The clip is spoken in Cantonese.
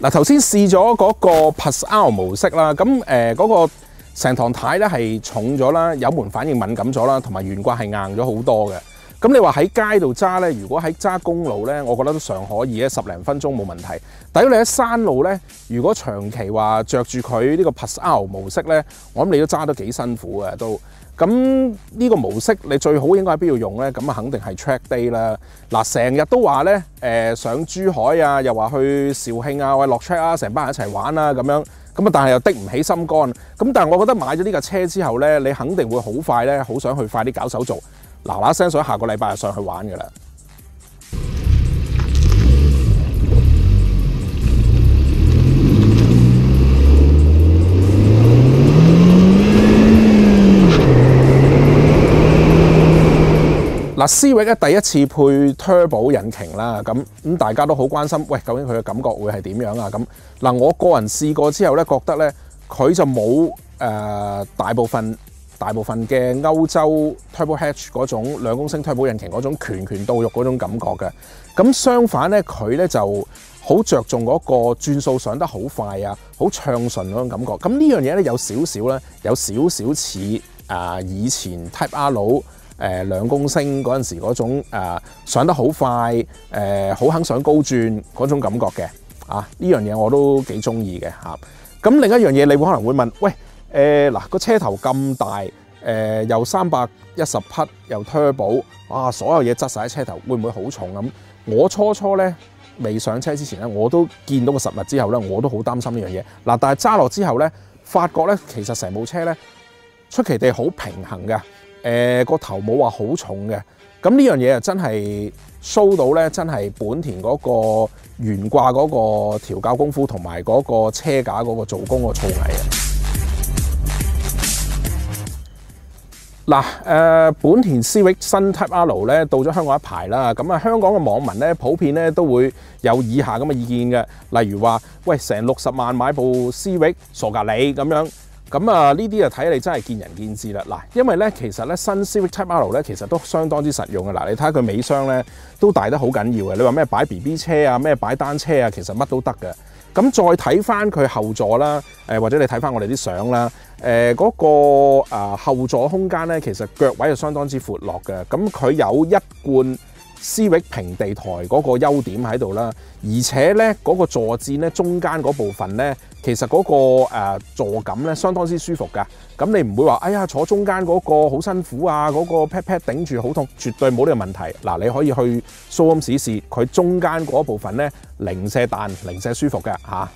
嗱，頭先試咗嗰個 Plus R 模式啦，咁嗰個成堂軚咧係重咗啦，油門反應敏感咗啦，同埋懸掛係硬咗好多嘅。咁你話喺街度揸咧，如果喺揸公路咧，我覺得都尚可以嘅，10零分鐘冇問題。但如果你喺山路咧，如果長期話着住佢呢個 Plus R 模式咧，我諗你都揸得幾辛苦嘅都。咁呢個模式你最好應該喺邊度用咧？咁啊肯定係 track day 啦。嗱，成日都話咧，上珠海啊，又話去肇慶啊，或者落 track 啊，成班人一齊玩啊咁樣。咁啊，但係又的唔起心肝。咁但係我覺得買咗呢架車之後咧，你肯定會好快咧，好想去快啲搞手續，嗱聲想下個禮拜就上去玩㗎啦。嗱 ，Civic 咧第一次配 Turbo 引擎啦，咁大家都好關心，喂，究竟佢嘅感覺會係點樣啊？咁嗱，我個人試過之後咧，覺得咧佢就冇大部分嘅歐洲 Turbo Hatch 嗰種2公升 Turbo 引擎嗰種拳到肉嗰種感覺嘅。咁相反咧，佢咧就好着重嗰個轉數上得好快啊，好暢順嗰種感覺。咁呢樣嘢咧有少少似以前 Type R 2公升嗰陣時嗰種上得好快，好肯上高轉嗰種感覺嘅。呢樣嘢我都幾中意嘅嚇。咁另一樣嘢，你會可能會問，喂，嗱個車頭咁大，又310匹，又 Turbo， 所有嘢質晒喺車頭，會唔會好重咁？我初咧未上車之前咧，我都見到個實物之後咧，我都好擔心呢樣嘢。嗱，但係揸落之後咧，發覺咧其實成部車咧出奇地好平衡嘅。個頭冇話好重嘅，咁呢樣嘢啊真係 show 到咧，真係本田嗰個懸掛嗰個調校功夫同埋嗰個車架嗰個做工個造詣啊！嗱，本田 Civic 新 Type R 咧到咗香港一排啦，咁香港嘅網民咧普遍咧都會有以下咁嘅意見嘅，例如話，喂，成60萬買部 Civic 傻㗎你咁樣。咁呢啲睇你真係見仁見智啦。嗱，因為咧其實咧新 Civic Type R 咧其實都相當之實用嘅。嗱，你睇下佢尾箱咧都大得好緊要嘅。你話咩擺 BB 車啊，咩擺單車啊，其實乜都得嘅。咁再睇翻佢後座啦，或者你睇翻我哋啲相啦，嗰個後座空間咧，其實腳位係相當之闊落嘅。咁佢有一貫Civic 平地台嗰個優點喺度啦，而且咧嗰個坐墊咧中間嗰部分咧，其實嗰個坐感咧相當之舒服㗎。咁你唔會話，哎呀坐中間嗰個好辛苦啊，嗰個 pat pat 頂住好痛，絕對冇呢個問題。嗱，你可以去 showroom試試，佢中間嗰部分咧零舍彈，零舍舒服嘅嚇。